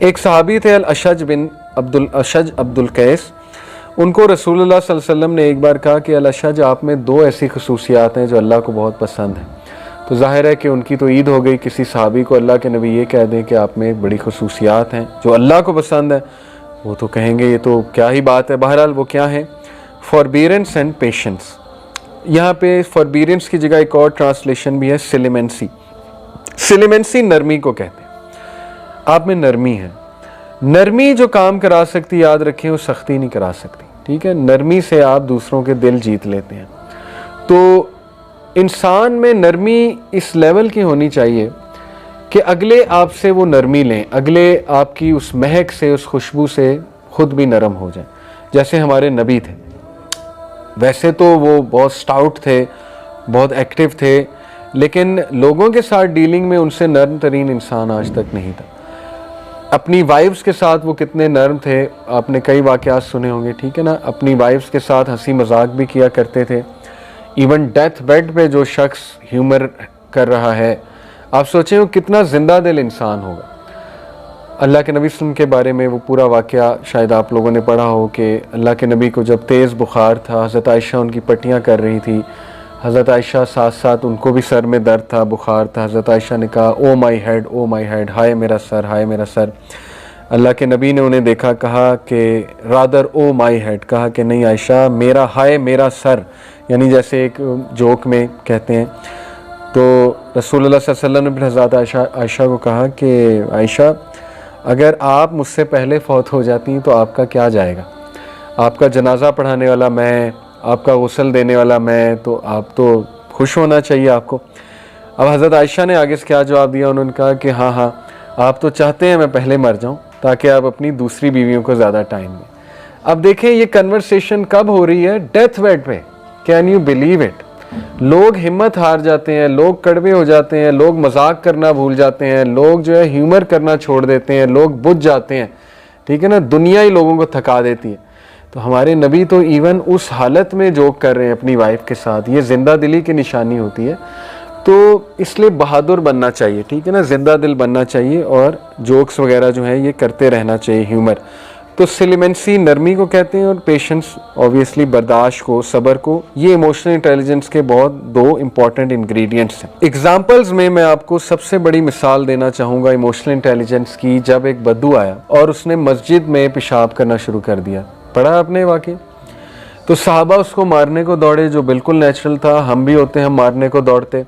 एक सहाबी थे अशज अब्दुल कैस। उनको रसूलुल्लाह सल्लल्लाहु अलैहि वसल्लम ने एक बार कहा कि अशज, आप में दो ऐसी खसूसियात हैं जो अल्लाह को बहुत पसंद है। तो जाहिर है कि उनकी तो ईद हो गई, किसी सहाबी को अल्लाह के नबी ये कह दें कि आप में बड़ी खसूसियात हैं जो अल्लाह को पसंद है, वो तो कहेंगे ये तो क्या ही बात है। बहरहाल वो क्या है? फॉरबीरेंस एंड पेशेंस। यहाँ पे फॉरबीरेंस की जगह एक और ट्रांसलेशन भी है, सिलिमेंसी। सिलिमेंसी नरमी को कहते हैं। आप में नरमी है। नरमी जो काम करा सकती, याद रखें, वो सख्ती नहीं करा सकती। ठीक है, नरमी से आप दूसरों के दिल जीत लेते हैं। तो इंसान में नरमी इस लेवल की होनी चाहिए कि अगले आपसे वो नरमी लें, अगले आपकी उस महक से, उस खुशबू से खुद भी नरम हो जाए। जैसे हमारे नबी थे, वैसे तो वो बहुत स्टाउट थे, बहुत एक्टिव थे, लेकिन लोगों के साथ डीलिंग में उनसे नर्म तरीन इंसान आज तक नहीं था। अपनी वाइफ्स के साथ वो कितने नर्म थे, आपने कई वाक़यात सुने होंगे। ठीक है ना, अपनी वाइफ्स के साथ हंसी मजाक भी किया करते थे। इवन डेथ बेड पे जो शख्स ह्यूमर कर रहा है, आप सोचें वो कितना जिंदा दिल इंसान होगा। अल्लाह के नबी सल्लल्लाहु अलैहि वसल्लम के बारे में वो पूरा वाक़या शायद आप लोगों ने पढ़ा हो कि अल्लाह के नबी को जब तेज़ बुखार था, हज़रत आयशा उनकी पट्टियाँ कर रही थी। हज़रत आयशा साथ साथ उनको भी सर में दर्द था, बुखार था। हज़रत आयशा ने कहा, ओ my head, O my head, हाय मेरा सर, हाय मेरा सर। अल्लाह के नबी ने उन्हें देखा, कहा कि रादर ओ माई हेड, कहा कि नहीं आयशा, मेरा हाय मेरा सर, यानी जैसे एक जोक में कहते हैं। तो रसूलुल्लाह सल्लल्लाहु अलैहि वसल्लम ने फिर हज़रत आयशा को कहा कि आयशा, अगर आप मुझसे पहले फौत हो जाती तो आपका क्या जाएगा? आपका जनाजा पढ़ाने वाला मैं, आपका गुस्ल देने वाला मैं, तो आप तो खुश होना चाहिए आपको। अब हज़रत आयशा ने आगे से क्या जवाब दिया? उन्होंने कहा कि हाँ हाँ, आप तो चाहते हैं मैं पहले मर जाऊं ताकि आप अपनी दूसरी बीवियों को ज़्यादा टाइम दें। अब देखें ये कन्वर्सेशन कब हो रही है? डेथ बेड पे। Can you believe it? लोग हिम्मत हार जाते हैं, लोग कड़वे हो जाते हैं, लोग मजाक करना भूल जाते हैं, लोग जो है ह्यूमर करना छोड़ देते हैं, लोग बुझ जाते हैं। ठीक है ना, दुनिया ही लोगों को थका देती है। तो हमारे नबी तो इवन उस हालत में जोक कर रहे हैं अपनी वाइफ के साथ। ये जिंदा दिली की निशानी होती है। तो इसलिए बहादुर बनना चाहिए, ठीक है ना, जिंदा दिल बनना चाहिए और जोक्स वगैरह जो है ये करते रहना चाहिए, ह्यूमर। तो सिलिमेंसी नरमी को कहते हैं और पेशेंस ऑब्वियसली बर्दाश्त को, सब्र को। ये इमोशनल इंटेलिजेंस के बहुत दो इंपॉर्टेंट इंग्रेडिएंट्स हैं। एग्जांपल्स में मैं आपको सबसे बड़ी मिसाल देना चाहूँगा इमोशनल इंटेलिजेंस की। जब एक बद्दू आया और उसने मस्जिद में पेशाब करना शुरू कर दिया, पढ़ा आपने वाकई? तो सहाबा उसको मारने को दौड़े, जो बिल्कुल नेचुरल था, हम भी होते हैं, हम मारने को दौड़ते।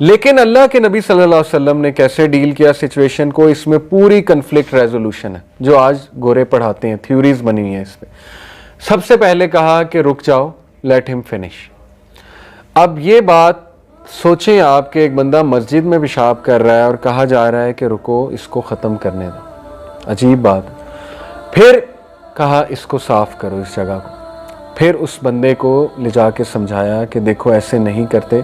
लेकिन अल्लाह के नबी सल्लल्लाहु अलैहि वसल्लम ने कैसे डील किया सिचुएशन को, इसमें पूरी कन्फ्लिक्ट रेजोल्यूशन है जो आज गोरे पढ़ाते हैं, थ्योरीज बनी हुई है इस पे। सबसे पहले कहा कि रुक जाओ, लेट हिम फिनिश। अब ये बात सोचें आप कि एक बंदा मस्जिद में पेशाब कर रहा है और कहा जा रहा है कि रुको, इसको ख़त्म करने दो। अजीब बात। फिर कहा इसको साफ करो इस जगह को। फिर उस बंदे को ले जा के समझाया कि देखो ऐसे नहीं करते,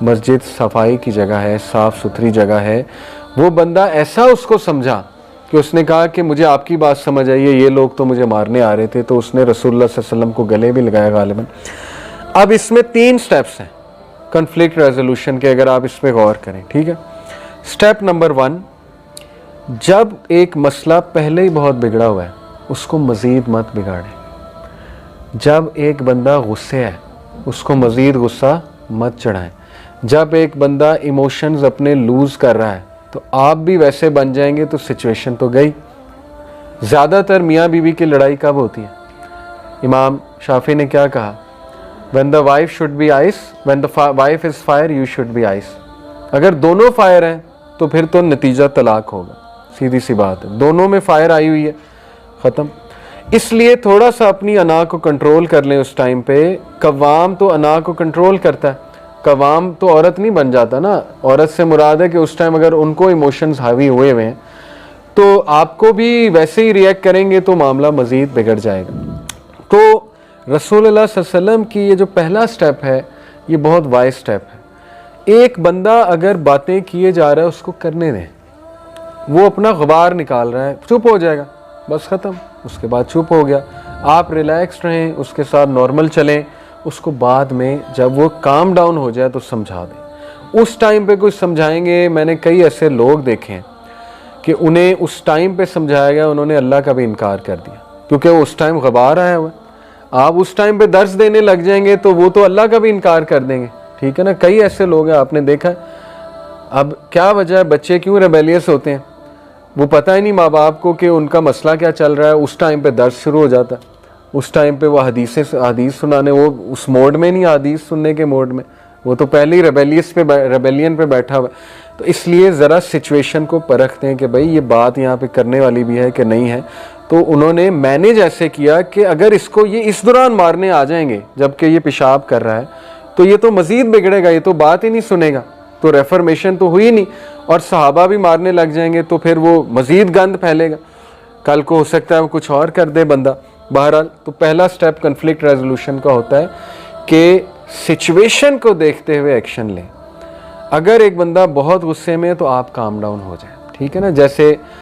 मस्जिद सफाई की जगह है, साफ़ सुथरी जगह है। वो बंदा ऐसा उसको समझा कि उसने कहा कि मुझे आपकी बात समझ आई है, ये लोग तो मुझे मारने आ रहे थे। तो उसने रसूलुल्लाह सल्लल्लाहु अलैहि वसल्लम को गले भी लगाया गालिबन। अब इसमें 3 स्टेप्स हैं कन्फ्लिक्ट रेजोल्यूशन के, अगर आप इस पर गौर करें। ठीक है, स्टेप नंबर 1, जब एक मसला पहले ही बहुत बिगड़ा हुआ है उसको मज़ीद मत बिगाड़ें। जब एक बंदा गुस्से है उसको मज़ीद गुस्सा मत चढ़ाएं। जब एक बंदा इमोशंस अपने लूज़ कर रहा है तो आप भी वैसे बन जाएंगे तो सिचुएशन तो गई। ज़्यादातर मियाँ बीवी की लड़ाई कब होती है? इमाम शाफी ने क्या कहा? When the wife should be ice, when the wife is fire, you should be ice. अगर दोनों फायर हैं तो फिर तो नतीजा तलाक होगा, सीधी सी बात है। दोनों में फायर आई हुई है, ख़त्म। इसलिए थोड़ा सा अपनी अना को कंट्रोल कर लें उस टाइम पे। कवाम तो अना को कंट्रोल करता है, कवाम तो औरत नहीं बन जाता ना। औरत से मुराद है कि उस टाइम अगर उनको इमोशंस हावी हुए हुए हैं तो आपको भी वैसे ही रिएक्ट करेंगे तो मामला मज़ीद बिगड़ जाएगा। तो रसूलुल्लाह सल्लल्लाहु अलैहि वसल्लम की ये जो पहला स्टेप है ये बहुत वाइज स्टेप है। एक बंदा अगर बातें किए जा रहा है उसको करने दें, वो अपना गुबार निकाल रहा है, चुप हो जाएगा, बस ख़त्म। उसके बाद चुप हो गया, आप रिलैक्स रहें, उसके साथ नॉर्मल चलें। उसको बाद में जब वो काम डाउन हो जाए तो समझा दें। उस टाइम पे कुछ समझाएंगे, मैंने कई ऐसे लोग देखे हैं कि उन्हें उस टाइम पे समझाया गया, उन्होंने अल्लाह का भी इनकार कर दिया, क्योंकि उस टाइम ग़बार आया हुआ है। आप उस टाइम पे दर्स देने लग जाएंगे तो वो तो अल्लाह का भी इनकार कर देंगे, ठीक है ना। कई ऐसे लोग हैं, आपने देखा है। अब क्या वजह है, बच्चे क्यों रेबेलियस होते हैं? वो पता ही नहीं माँ बाप को कि उनका मसला क्या चल रहा है। उस टाइम पे दर्स शुरू हो जाता है, उस टाइम पे वो हदीस सुनाने, वो उस मोड में नहीं, हदीस सुनने के मोड में, वो तो पहले ही रेबेलियन पे बैठा हुआ है। तो इसलिए ज़रा सिचुएशन को परखते हैं कि भाई ये बात यहाँ पे करने वाली भी है कि नहीं है। तो उन्होंने मैनेज ऐसे किया कि अगर इसको ये इस दौरान मारने आ जाएंगे जबकि ये पेशाब कर रहा है तो ये तो मज़ीद बिगड़ेगा, ये तो बात ही नहीं सुनेगा, तो रेफर्मेशन तो हुई नहीं, और सहाबा भी मारने लग जाएंगे तो फिर वो मज़ीद गंद फैलेगा, कल को हो सकता है वो कुछ और कर दे बंदा। बहरहाल तो पहला स्टेप कन्फ्लिक्ट रेजोल्यूशन का होता है कि सिचुएशन को देखते हुए एक्शन लें। अगर एक बंदा बहुत गुस्से में है तो आप काम डाउन हो जाए, ठीक है ना। जैसे